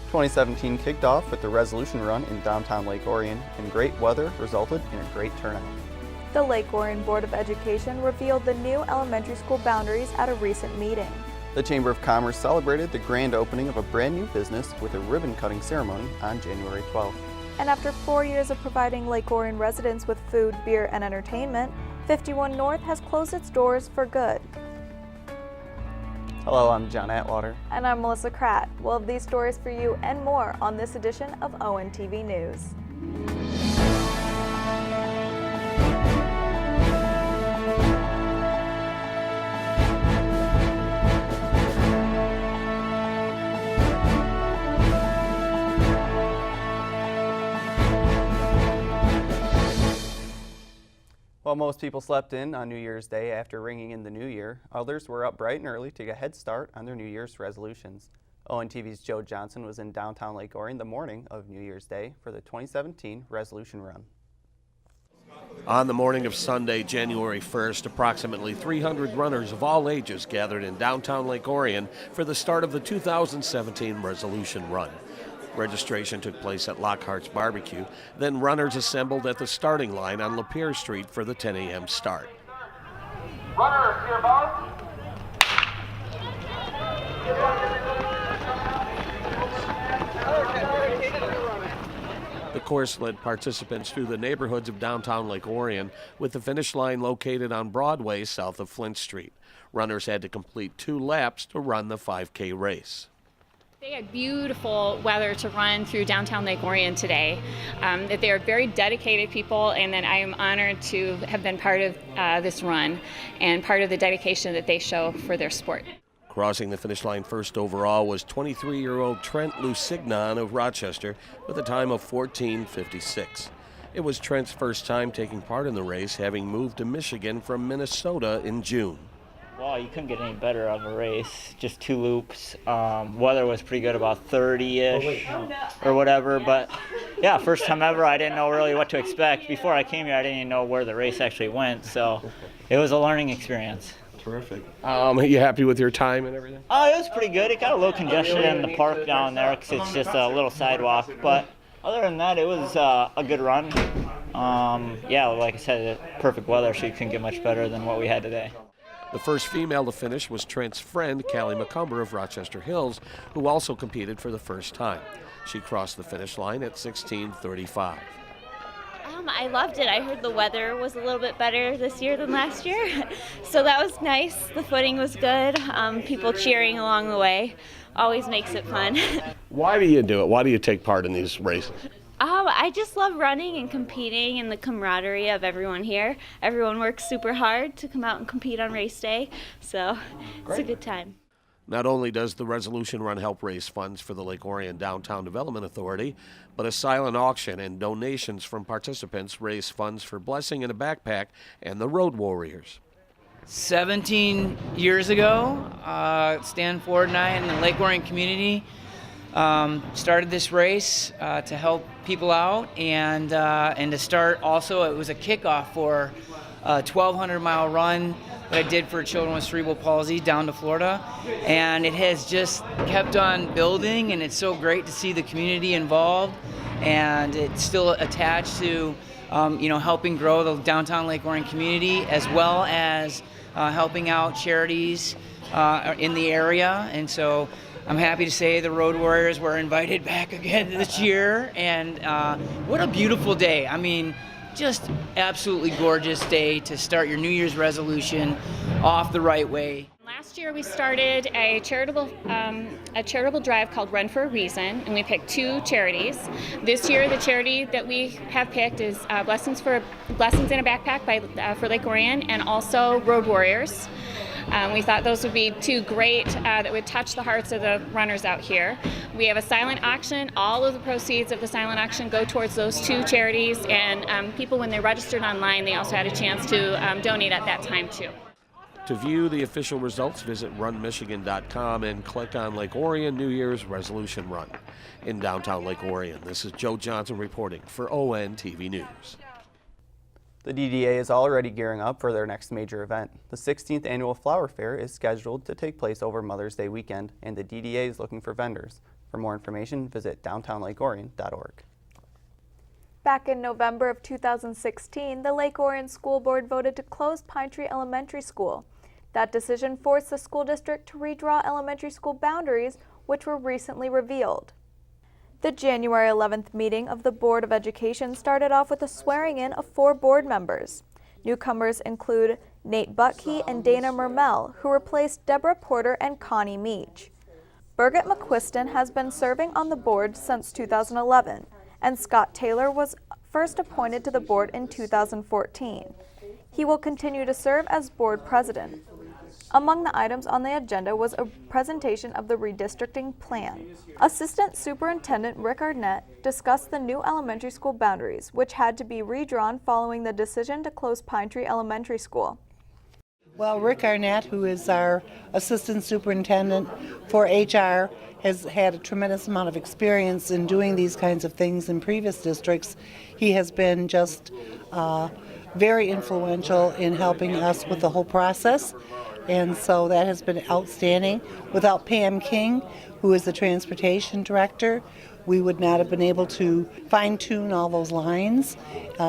2017 kicked off with the Resolution Run in downtown Lake Orion, and great weather resulted in a great turnout. The Lake Orion Board of Education revealed the new elementary school boundaries at a recent meeting. The Chamber of Commerce celebrated the grand opening of a brand new business with a ribbon-cutting ceremony on January 12th. And after 4 years of providing Lake Orion residents with food, beer, and entertainment, 51 North has closed its doors for good. Hello, I'm John Atwater. And I'm Melissa Kratt. We'll have these stories for you and more on this edition of ONTV News. While most people slept in on New Year's Day after ringing in the new year, others were up bright and early to get a head start on their New Year's resolutions. ONTV's Joe Johnson was in downtown Lake Orion the morning of New Year's Day for the 2017 Resolution Run. On the morning of Sunday, January 1st, approximately 300 runners of all ages gathered in downtown Lake Orion for the start of the 2017 Resolution Run. Registration took place at Lockhart's Barbecue, then runners assembled at the starting line on Lapeer Street for the 10 a.m. start. Runners here, boss. The course led participants through the neighborhoods of downtown Lake Orion, with the finish line located on Broadway south of Flint Street. Runners had to complete 2 laps to run the 5K race. They had beautiful weather to run through downtown Lake Orion today. That they are very dedicated people, and that I am honored to have been part of this run and part of the dedication that they show for their sport. Crossing the finish line first overall was 23-year-old Trent Lusignan of Rochester with a time of 14:56. It was Trent's first time taking part in the race, having moved to Michigan from Minnesota in June. Well, you couldn't get any better of a race. Just 2 loops. Weather was pretty good, about 30-ish or whatever. But yeah, first time ever. I didn't know really what to expect. Before I came here, I didn't even know where the race actually went. So it was a learning experience. Terrific. Are you happy with your time and everything? Oh, it was pretty good. It got a little congestion in the park down there because it's just a little sidewalk. But other than that, it was a good run. Yeah, like I said, perfect weather, so you couldn't get much better than what we had today. The first female to finish was Trent's friend, Callie McCumber of Rochester Hills, who also competed for the first time. She crossed the finish line at 16:35. I loved it. I heard the weather was a little bit better this year than last year, so that was nice. The footing was good. People cheering along the way always makes it fun. Why do you do it? Why do you take part in these races? I just love running and competing and the camaraderie of everyone here. Everyone works super hard to come out and compete on race day, so It's a good time. Not only does the Resolution Run help raise funds for the Lake Orion Downtown Development Authority, but a silent auction and donations from participants raise funds for Blessing in a Backpack and the Road Warriors. 17 years ago, Stan Ford and I in the Lake Orion community started this race to help people out, and to start also, it was a kickoff for a 1,200-mile run that I did for children with cerebral palsy down to Florida, and it has just kept on building, and it's so great to see the community involved, and it's still attached to helping grow the downtown Lake Orion community, as well as helping out charities in the area. And so I'm happy to say the Road Warriors were invited back again this year, and what a beautiful day. I mean, just absolutely gorgeous day to start your New Year's resolution off the right way. Last year we started a charitable drive called Run for a Reason, and we picked 2 charities. This year the charity that we have picked is Blessings in a Backpack for Lake Orion, and also Road Warriors. We thought those would be 2 great that would touch the hearts of the runners out here. We have a silent auction. All of the proceeds of the silent auction go towards those 2 charities, and people, when they registered online, they also had a chance to donate at that time too. To view the official results, visit runmichigan.com and click on Lake Orion New Year's Resolution Run. In downtown Lake Orion, this is Joe Johnson reporting for ONTV News. The DDA is already gearing up for their next major event. The 16th annual Flower Fair is scheduled to take place over Mother's Day weekend, and the DDA is looking for vendors. For more information, visit downtownlakeorion.org. Back in November of 2016, the Lake Orion School Board voted to close Pine Tree Elementary School. That decision forced the school district to redraw elementary school boundaries, which were recently revealed. The January 11th meeting of the Board of Education started off with a swearing-in of 4 board members. Newcomers include Nate Butkey and Dana Mermel, who replaced Deborah Porter and Connie Meach. Birgit McQuiston has been serving on the board since 2011, and Scott Taylor was first appointed to the board in 2014. He will continue to serve as board president. Among the items on the agenda was a presentation of the redistricting plan. Assistant Superintendent Rick Arnett discussed the new elementary school boundaries, which had to be redrawn following the decision to close Pine Tree Elementary School. Well, Rick Arnett, who is our Assistant Superintendent for HR, has had a tremendous amount of experience in doing these kinds of things in previous districts. He has been just very influential in helping us with the whole process. And so that has been outstanding. Without Pam King, who is the transportation director, we would not have been able to fine-tune all those lines.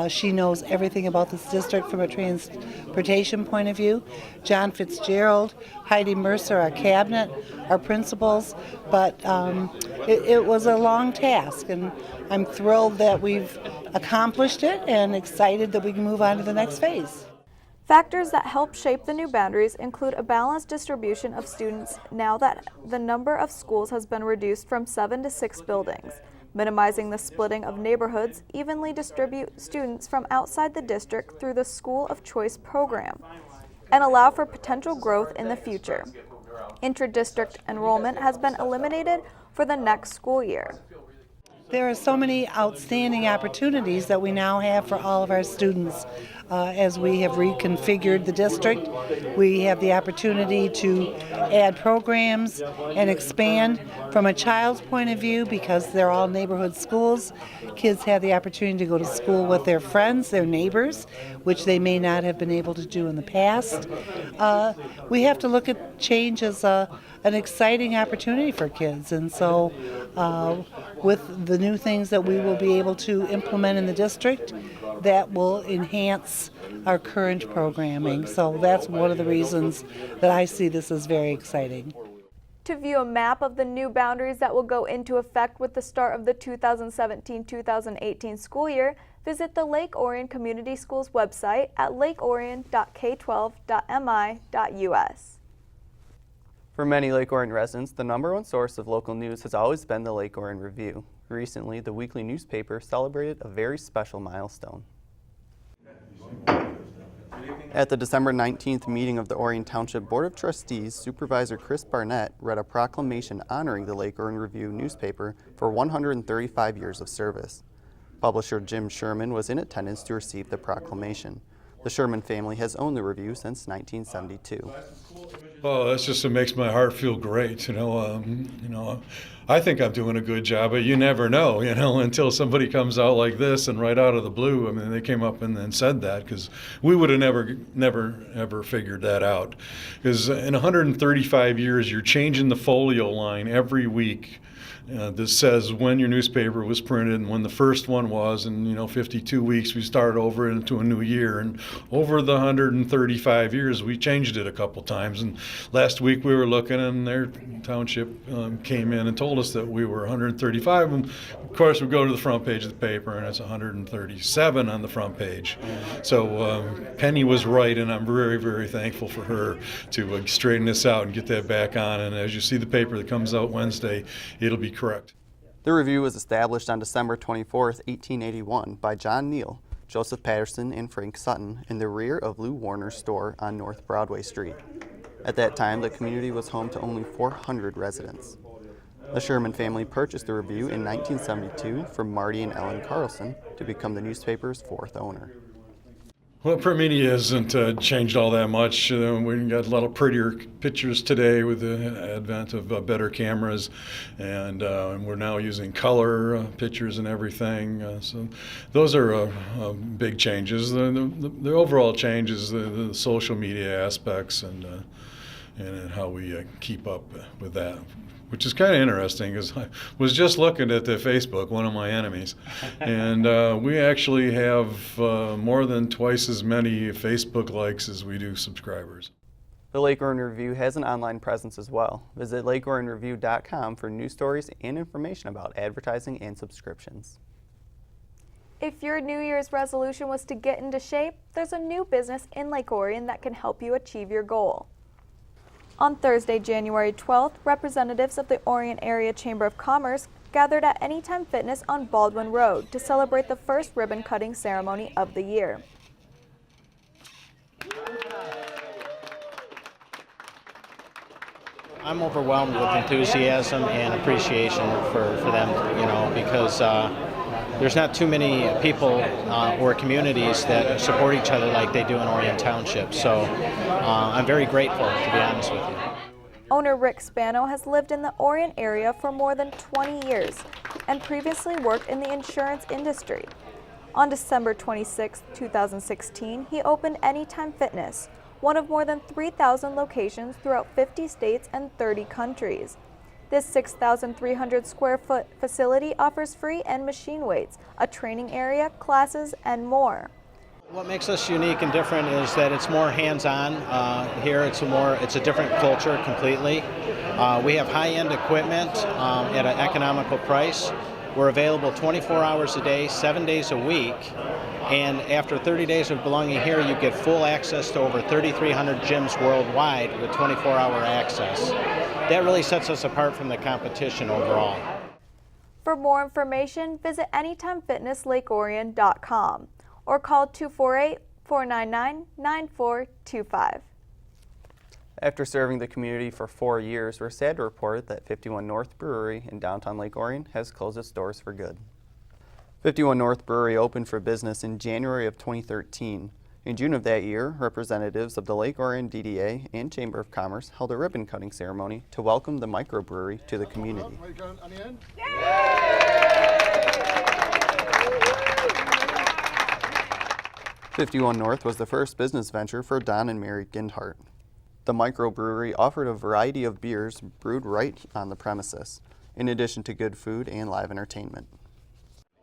She knows everything about this district from a transportation point of view. John Fitzgerald, Heidi Mercer, our cabinet, our principals, but it was a long task, and I'm thrilled that we've accomplished it and excited that we can move on to the next phase. Factors that help shape the new boundaries include a balanced distribution of students now that the number of schools has been reduced from 7 to 6 buildings, minimizing the splitting of neighborhoods, evenly distribute students from outside the district through the School of Choice program, and allow for potential growth in the future. Intra-district enrollment has been eliminated for the next school year. There are so many outstanding opportunities that we now have for all of our students. As we have reconfigured the district, we have the opportunity to add programs and expand. From a child's point of view, because they're all neighborhood schools, kids have the opportunity to go to school with their friends, their neighbors, which they may not have been able to do in the past. We have to look at change as an exciting opportunity for kids, and so with the new things that we will be able to implement in the district, that will enhance our current programming. So that's one of the reasons that I see this as very exciting. To view a map of the new boundaries that will go into effect with the start of the 2017-2018 school year, visit the Lake Orion Community Schools website at lakeorion.k12.mi.us. For many Lake Orion residents, the #1 source of local news has always been the Lake Orion Review. Recently, the weekly newspaper celebrated a very special milestone. At the December 19th meeting of the Orion Township Board of Trustees, Supervisor Chris Barnett read a proclamation honoring the Lake Orion Review newspaper for 135 years of service. Publisher Jim Sherman was in attendance to receive the proclamation. The Sherman family has owned the Review since 1972. Oh, that just makes my heart feel great. I think I'm doing a good job, but you never know, until somebody comes out like this and right out of the blue. I mean, they came up and said that, because we would have never, ever figured that out. Because in 135 years, you're changing the folio line every week. This says when your newspaper was printed and when the first one was, and 52 weeks we start over into a new year, and over the 135 years we changed it a couple times. And last week we were looking, and their township came in and told us that we were 135, and of course we go to the front page of the paper and it's 137 on the front page. So Penny was right, and I'm very, very thankful for her to straighten this out and get that back on. And as you see the paper that comes out Wednesday, it'll be correct. The Review was established on December 24, 1881 by John Neal, Joseph Patterson, and Frank Sutton in the rear of Lou Warner's store on North Broadway Street. At that time, the community was home to only 400 residents. The Sherman family purchased the Review in 1972 from Marty and Ellen Carlson to become the newspaper's 4th owner. Well, print media hasn't changed all that much. We've got a lot of prettier pictures today with the advent of better cameras, and we're now using color pictures and everything. So those are big changes. The overall change is the social media aspects, and and how we keep up with that, which is kind of interesting because I was just looking at the Facebook, one of my enemies, and we actually have more than twice as many Facebook likes as we do subscribers. The Lake Orion Review has an online presence as well. Visit lakeorionreview.com for news stories and information about advertising and subscriptions. If your New Year's resolution was to get into shape, there's a new business in Lake Orion that can help you achieve your goal. On Thursday, January 12th, representatives of the Orion Area Chamber of Commerce gathered at Anytime Fitness on Baldwin Road to celebrate the first ribbon cutting ceremony of the year. I'm overwhelmed with enthusiasm and appreciation for them, because there's not too many people or communities that support each other like they do in Orion Township. So I'm very grateful, to be honest with you. Owner Rick Spano has lived in the Orion area for more than 20 years and previously worked in the insurance industry. On December 26, 2016, he opened Anytime Fitness, one of more than 3,000 locations throughout 50 states and 30 countries. This 6,300 square foot facility offers free and machine weights, a training area, classes, and more. What makes us unique and different is that it's more hands-on. Here it's a different culture completely. We have high-end equipment at an economical price. We're available 24 hours a day, 7 days a week. And after 30 days of belonging here, you get full access to over 3,300 gyms worldwide with 24-hour access. That really sets us apart from the competition overall. For more information, visit AnytimeFitnessLakeOrion.com or call 248-499-9425. After serving the community for 4 years, we're sad to report that 51 North Brewery in downtown Lake Orion has closed its doors for good. 51 North Brewery opened for business in January of 2013. In June of that year, representatives of the Lake Orion DDA and Chamber of Commerce held a ribbon cutting ceremony to welcome the microbrewery to the community. 51 North was the first business venture for Don and Mary Gindhart. The microbrewery offered a variety of beers brewed right on the premises, in addition to good food and live entertainment.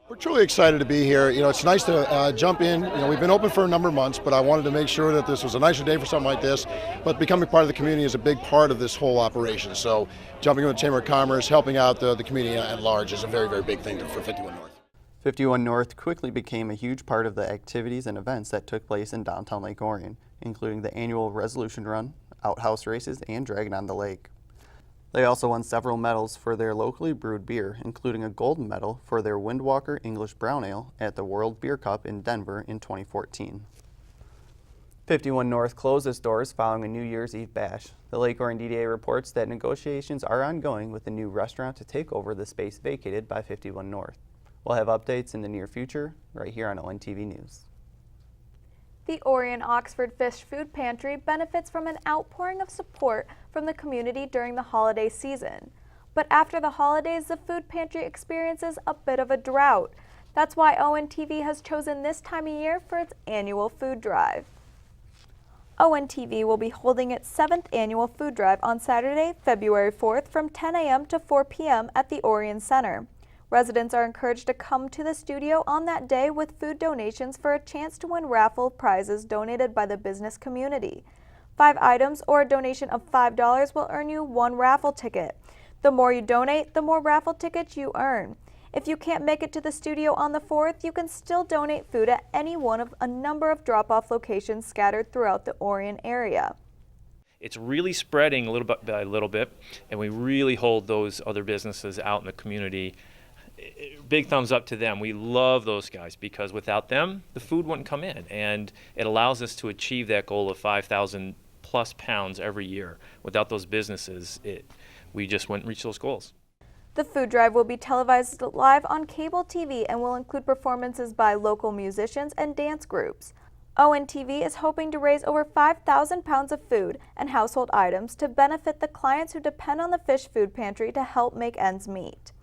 We're truly excited to be here. It's nice to jump in. We've been open for a number of months, but I wanted to make sure that this was a nicer day for something like this. But becoming part of the community is a big part of this whole operation. So jumping in with the Chamber of Commerce, helping out the community at large is a very, very big thing for 51 North. 51 North quickly became a huge part of the activities and events that took place in downtown Lake Orion, including the annual Resolution Run, outhouse races, and Dragon on the Lake. They also won several medals for their locally brewed beer, including a gold medal for their Windwalker English Brown Ale at the World Beer Cup in Denver in 2014. 51 North closed its doors following a New Year's Eve bash. The Lake Orion DDA reports that negotiations are ongoing with a new restaurant to take over the space vacated by 51 North. We'll have updates in the near future right here on ONTV News. The Orion Oxford Fish Food Pantry benefits from an outpouring of support from the community during the holiday season. But after the holidays, the food pantry experiences a bit of a drought. That's why ONTV has chosen this time of year for its annual food drive. ONTV will be holding its 7th annual food drive on Saturday, February 4th from 10 a.m. to 4 p.m. at the Orion Center. Residents are encouraged to come to the studio on that day with food donations for a chance to win raffle prizes donated by the business community. 5 items or a donation of $5 will earn you 1 raffle ticket. The more you donate, the more raffle tickets you earn. If you can't make it to the studio on the 4th, you can still donate food at any one of a number of drop-off locations scattered throughout the Orion area. It's really spreading a little bit by little bit, and we really hold those other businesses out in the community. Big thumbs up to them. We love those guys because without them, the food wouldn't come in, and it allows us to achieve that goal of 5,000 plus pounds every year. Without those businesses, we just wouldn't reach those goals. The food drive will be televised live on cable TV and will include performances by local musicians and dance groups. ONTV is hoping to raise over 5,000 pounds of food and household items to benefit the clients who depend on the Fish Food Pantry to help make ends meet.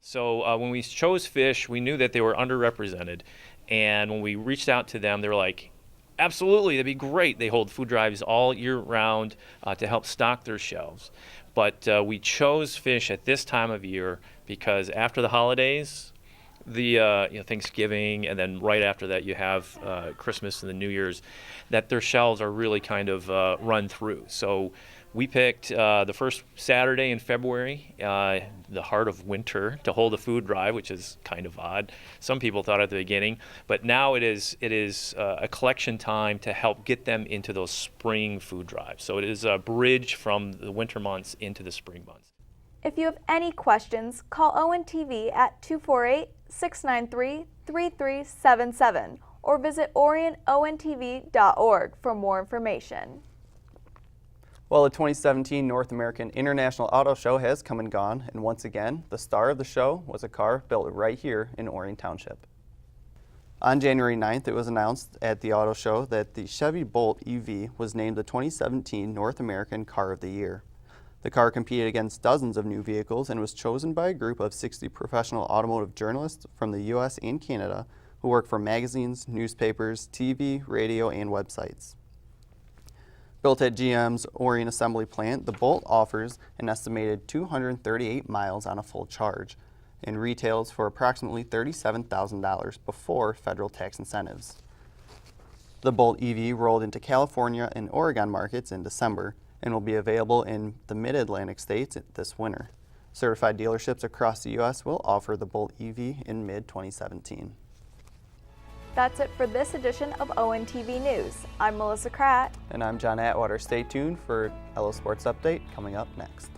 So when we chose fish, we knew that they were underrepresented, and when we reached out to them, they were like, Absolutely, that'd be great. They hold food drives all year round to help stock their shelves. But we chose fish at this time of year because after the holidays, the Thanksgiving, and then right after that you have Christmas and the New Year's, that their shelves are really kind of run through. So we picked the first Saturday in February, the heart of winter, to hold a food drive, which is kind of odd. Some people thought at the beginning, but now it is a collection time to help get them into those spring food drives. So it is a bridge from the winter months into the spring months. If you have any questions, call ONTV at 248-693-3377 or visit orionontv.org for more information. Well, the 2017 North American International Auto Show has come and gone, and once again, the star of the show was a car built right here in Orion Township. On January 9th, it was announced at the auto show that the Chevy Bolt EV was named the 2017 North American Car of the Year. The car competed against dozens of new vehicles and was chosen by a group of 60 professional automotive journalists from the U.S. and Canada who work for magazines, newspapers, TV, radio, and websites. Built at GM's Orion assembly plant, the Bolt offers an estimated 238 miles on a full charge and retails for approximately $37,000 before federal tax incentives. The Bolt EV rolled into California and Oregon markets in December and will be available in the mid-Atlantic states this winter. Certified dealerships across the U.S. will offer the Bolt EV in mid-2017. That's it for this edition of ONTV News. I'm Melissa Kratt. And I'm John Atwater. Stay tuned for LO Sports Update coming up next.